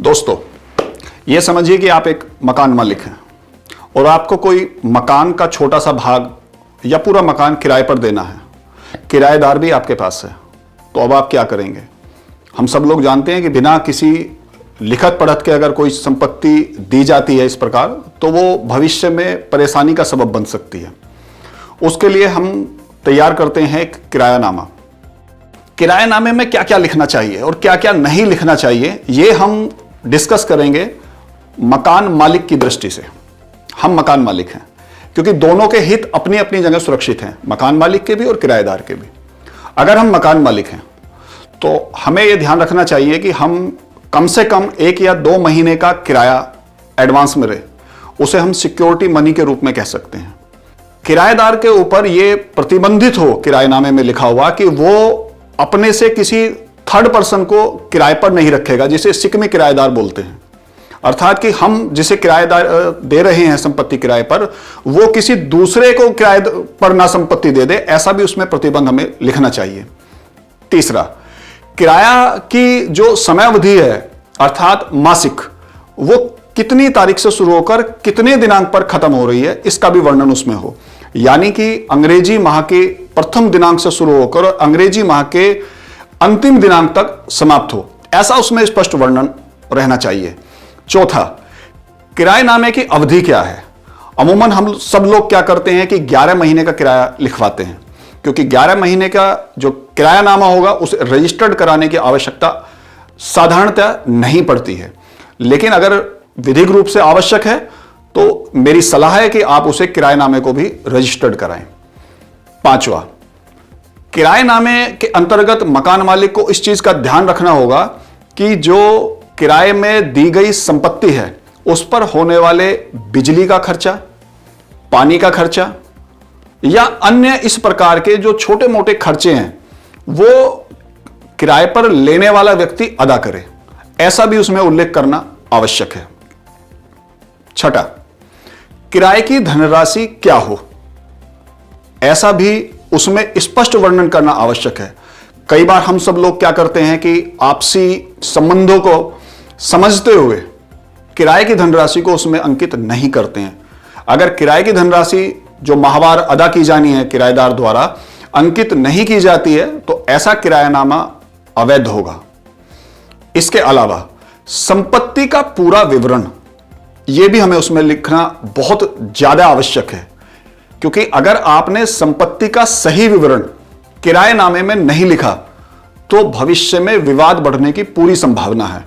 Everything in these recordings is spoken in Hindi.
दोस्तों, ये समझिए कि आप एक मकान मालिक हैं और आपको कोई मकान का छोटा सा भाग या पूरा मकान किराए पर देना है। किराएदार भी आपके पास है, तो अब आप क्या करेंगे? हम सब लोग जानते हैं कि बिना किसी लिखत पढ़त के अगर कोई संपत्ति दी जाती है इस प्रकार, तो वो भविष्य में परेशानी का सबब बन सकती है। उसके लिए हम तैयार करते हैं एक किरायानामा। किरायानामे में क्या क्या लिखना चाहिए और क्या क्या नहीं लिखना चाहिए, ये हम डिस्कस करेंगे मकान मालिक की दृष्टि से। हम मकान मालिक हैं, क्योंकि दोनों के हित अपनी अपनी जगह सुरक्षित हैं, मकान मालिक के भी और किराएदार के भी। अगर हम मकान मालिक हैं तो हमें यह ध्यान रखना चाहिए कि हम कम से कम 1 या 2 महीने का किराया एडवांस में रहे, उसे हम सिक्योरिटी मनी के रूप में कह सकते हैं। किराएदार के ऊपर यह प्रतिबंधित हो किराएनामे में लिखा हुआ कि वो अपने से किसी थर्ड पर्सन को किराए पर नहीं रखेगा, जिसे सिकमी किराएदार बोलते हैं। अर्थात कि हम जिसे किराएदार दे रहे हैं संपत्ति किराए पर, वो किसी दूसरे को किराए पर ना संपत्ति दे दे, ऐसा भी उसमें प्रतिबंध हमें लिखना चाहिए। तीसरा, किराया की जो समय अवधि है अर्थात मासिक, वो कितनी तारीख से शुरू होकर कितने दिनांक पर खत्म हो रही है, इसका भी वर्णन उसमें हो। यानी कि अंग्रेजी माह के प्रथम दिनांक से शुरू होकर अंग्रेजी माह के अंतिम दिनांक तक समाप्त हो, ऐसा उसमें स्पष्ट वर्णन रहना चाहिए। चौथा, किराएनामे की अवधि क्या है? अमूमन हम सब लोग क्या करते हैं कि 11 महीने का किराया लिखवाते हैं, क्योंकि 11 महीने का जो किरायानामा होगा उसे रजिस्टर्ड कराने की आवश्यकता साधारणतः नहीं पड़ती है। लेकिन अगर विधिक रूप से आवश्यक है तो मेरी सलाह है कि आप उसे किराएनामे को भी रजिस्टर्ड कराएं। पांचवा, किराएनामे के अंतर्गत मकान मालिक को इस चीज का ध्यान रखना होगा कि जो किराए में दी गई संपत्ति है उस पर होने वाले बिजली का खर्चा, पानी का खर्चा या अन्य इस प्रकार के जो छोटे मोटे खर्चे हैं वो किराए पर लेने वाला व्यक्ति अदा करे, ऐसा भी उसमें उल्लेख करना आवश्यक है। छठा, किराए की धनराशि क्या हो, ऐसा भी उसमें स्पष्ट वर्णन करना आवश्यक है। कई बार हम सब लोग क्या करते हैं कि आपसी संबंधों को समझते हुए किराए की धनराशि को उसमें अंकित नहीं करते हैं। अगर किराए की धनराशि जो माहवार अदा की जानी है किराएदार द्वारा अंकित नहीं की जाती है तो ऐसा किरायानामा अवैध होगा। इसके अलावा संपत्ति का पूरा विवरण, यह भी हमें उसमें लिखना बहुत ज्यादा आवश्यक है, क्योंकि अगर आपने संपत्ति का सही विवरण किराएनामे में नहीं लिखा तो भविष्य में विवाद बढ़ने की पूरी संभावना है।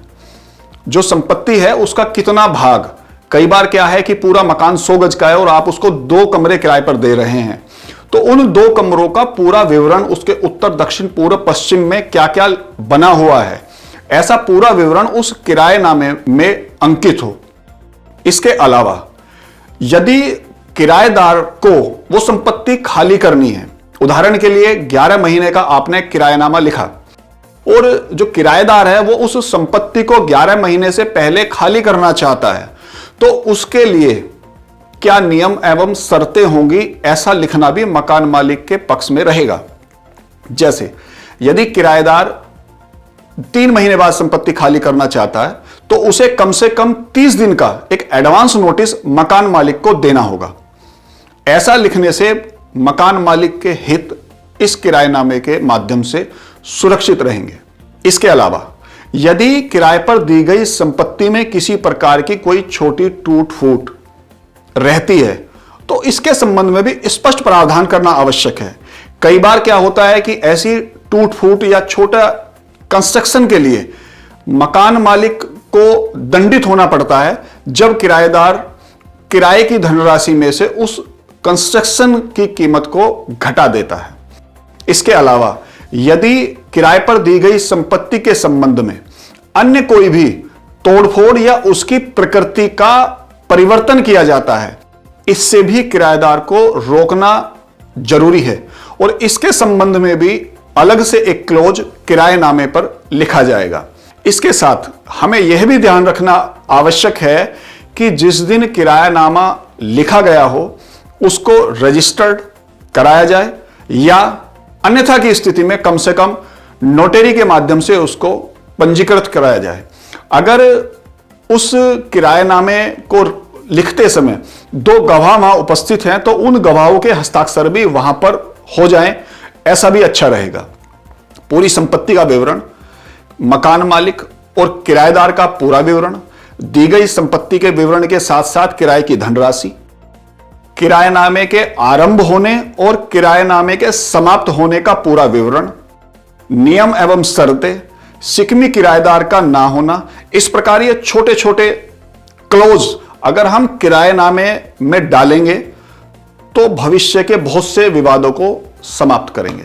जो संपत्ति है उसका कितना भाग, कई बार क्या है कि पूरा मकान 100 गज का है और आप उसको 2 कमरे किराए पर दे रहे हैं, तो उन 2 कमरों का पूरा विवरण, उसके उत्तर दक्षिण पूर्व पश्चिम में क्या क्या बना हुआ है, ऐसा पूरा विवरण उस किराएनामे में अंकित हो। इसके अलावा यदि किराएदार को वो संपत्ति खाली करनी है, उदाहरण के लिए 11 महीने का आपने किरायानामा लिखा और जो किराएदार है वो उस संपत्ति को 11 महीने से पहले खाली करना चाहता है, तो उसके लिए क्या नियम एवं शर्तें होंगी, ऐसा लिखना भी मकान मालिक के पक्ष में रहेगा। जैसे यदि किराएदार 3 महीने बाद संपत्ति खाली करना चाहता है तो उसे कम से कम 30 दिन का एक एडवांस नोटिस मकान मालिक को देना होगा। ऐसा लिखने से मकान मालिक के हित इस किराएनामे के माध्यम से सुरक्षित रहेंगे। इसके अलावा यदि किराए पर दी गई संपत्ति में किसी प्रकार की कोई छोटी टूट फूट रहती है तो इसके संबंध में भी स्पष्ट प्रावधान करना आवश्यक है। कई बार क्या होता है कि ऐसी टूट फूट या छोटा कंस्ट्रक्शन के लिए मकान मालिक को दंडित होना पड़ता है जब किराएदार किराए की धनराशि में से उस कंस्ट्रक्शन की कीमत को घटा देता है। इसके अलावा यदि किराए पर दी गई संपत्ति के संबंध में अन्य कोई भी तोड़फोड़ या उसकी प्रकृति का परिवर्तन किया जाता है, इससे भी किराएदार को रोकना जरूरी है और इसके संबंध में भी अलग से एक क्लोज किराएनामे पर लिखा जाएगा। इसके साथ हमें यह भी ध्यान रखना आवश्यक है कि जिस दिन किरायानामा लिखा गया हो उसको रजिस्टर्ड कराया जाए या अन्यथा की स्थिति में कम से कम नोटरी के माध्यम से उसको पंजीकृत कराया जाए। अगर उस किराएनामे को लिखते समय 2 गवाह वहां उपस्थित हैं तो उन गवाहों के हस्ताक्षर भी वहां पर हो जाएं, ऐसा भी अच्छा रहेगा। पूरी संपत्ति का विवरण, मकान मालिक और किराएदार का पूरा विवरण, दी गई संपत्ति के विवरण के साथ साथ किराए की धनराशि, किराएनामे के आरंभ होने और किराएनामे के समाप्त होने का पूरा विवरण, नियम एवं शर्तें, शिकमी किराएदार का ना होना। इस प्रकार ये छोटे छोटे क्लोज अगर हम किराएनामे में डालेंगे तो भविष्य के बहुत से विवादों को समाप्त करेंगे।